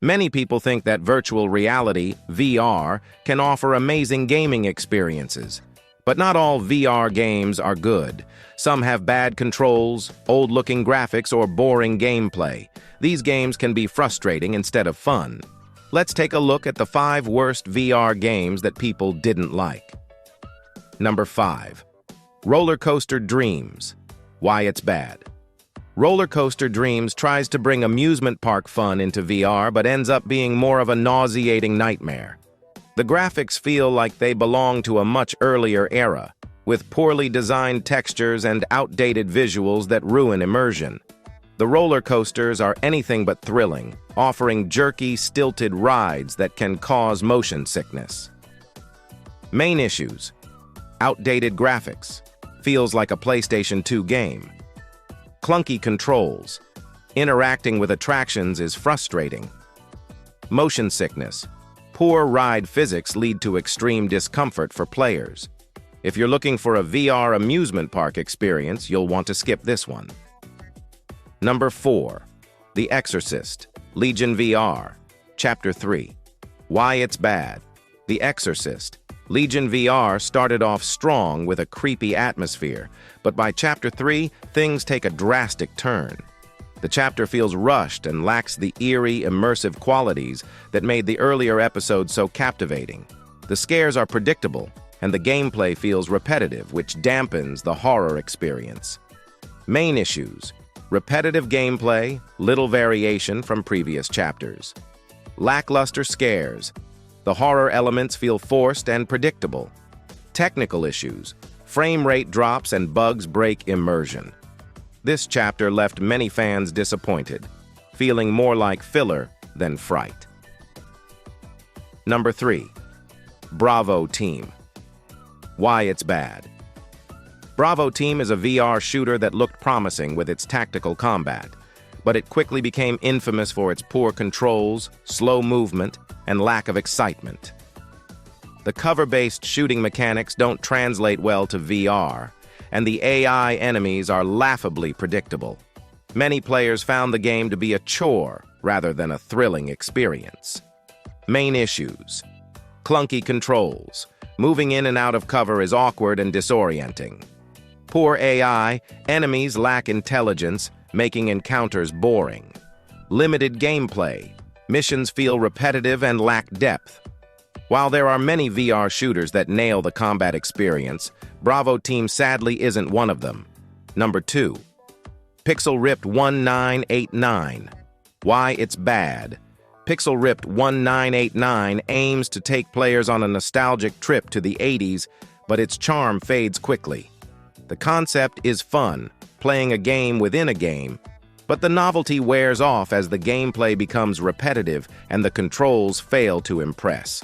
Many people think that virtual reality, VR, can offer amazing gaming experiences. But not all VR games are good. Some have bad controls, old-looking graphics, or boring gameplay. These games can be frustrating instead of fun. Let's take a look at the 5 worst VR games that people didn't like. Number 5. Roller Coaster Dreams. Why it's bad. Roller Coaster Dreams tries to bring amusement park fun into VR but ends up being more of a nauseating nightmare. The graphics feel like they belong to a much earlier era, with poorly designed textures and outdated visuals that ruin immersion. The roller coasters are anything but thrilling, offering jerky, stilted rides that can cause motion sickness. Main issues: outdated graphics, feels like a PlayStation 2 game. Clunky controls, interacting with attractions is frustrating. Motion sickness, poor ride physics lead to extreme discomfort for players. If you're looking for a VR amusement park experience, you'll want to skip this one. Number 4. The Exorcist, Legion VR, Chapter 3. Why it's bad. The Exorcist, Legion VR started off strong with a creepy atmosphere, but by Chapter 3, things take a drastic turn. The chapter feels rushed and lacks the eerie, immersive qualities that made the earlier episodes so captivating. The scares are predictable, and the gameplay feels repetitive, which dampens the horror experience. Main issues: repetitive gameplay, little variation from previous chapters. Lackluster scares. The horror elements feel forced and predictable. Technical issues: frame rate drops and bugs break immersion. This chapter left many fans disappointed, feeling more like filler than fright. Number 3. Bravo Team. Why it's bad. Bravo Team is a VR shooter that looked promising with its tactical combat, but it quickly became infamous for its poor controls, slow movement, and lack of excitement. The cover-based shooting mechanics don't translate well to VR, and the AI enemies are laughably predictable. Many players found the game to be a chore rather than a thrilling experience. Main issues: clunky controls. Moving in and out of cover is awkward and disorienting. Poor AI, enemies lack intelligence, making encounters boring. Limited gameplay. Missions feel repetitive and lack depth. While there are many VR shooters that nail the combat experience, Bravo Team sadly isn't one of them. Number 2. Pixel Ripped 1989. Why it's bad. Pixel Ripped 1989 aims to take players on a nostalgic trip to the 80s, but its charm fades quickly. The concept is fun, playing a game within a game, but the novelty wears off as the gameplay becomes repetitive and the controls fail to impress.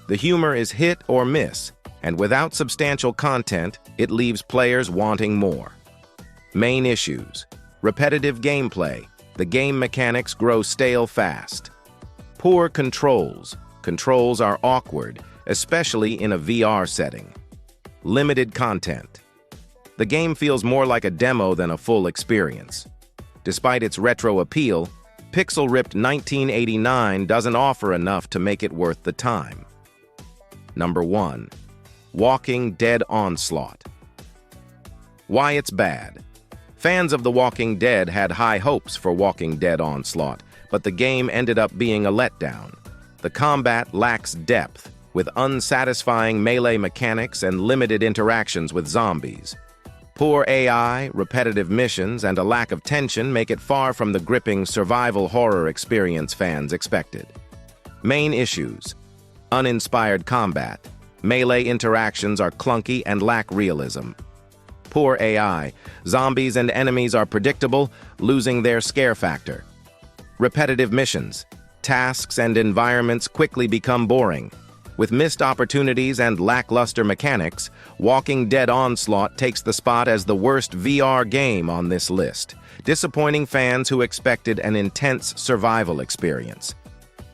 The humor is hit or miss, and without substantial content, it leaves players wanting more. Main issues: repetitive gameplay. The game mechanics grow stale fast. Poor controls. Controls are awkward, especially in a VR setting. Limited content. The game feels more like a demo than a full experience. Despite its retro appeal, Pixel Ripped 1989 doesn't offer enough to make it worth the time. Number 1. Walking Dead Onslaught. Why it's bad. Fans of The Walking Dead had high hopes for Walking Dead Onslaught, but the game ended up being a letdown. The combat lacks depth, with unsatisfying melee mechanics and limited interactions with zombies. Poor AI, repetitive missions, and a lack of tension make it far from the gripping survival horror experience fans expected. Main issues: uninspired combat. Melee interactions are clunky and lack realism. Poor AI. Zombies and enemies are predictable, losing their scare factor. Repetitive missions. Tasks and environments quickly become boring. With missed opportunities and lackluster mechanics, Walking Dead Onslaught takes the spot as the worst VR game on this list, disappointing fans who expected an intense survival experience.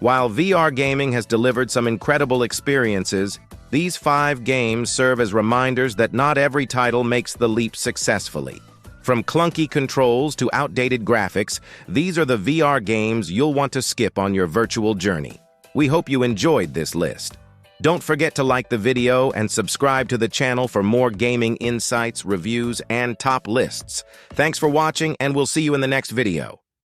While VR gaming has delivered some incredible experiences, these 5 games serve as reminders that not every title makes the leap successfully. From clunky controls to outdated graphics, these are the VR games you'll want to skip on your virtual journey. We hope you enjoyed this list. Don't forget to like the video and subscribe to the channel for more gaming insights, reviews, and top lists. Thanks for watching, and we'll see you in the next video.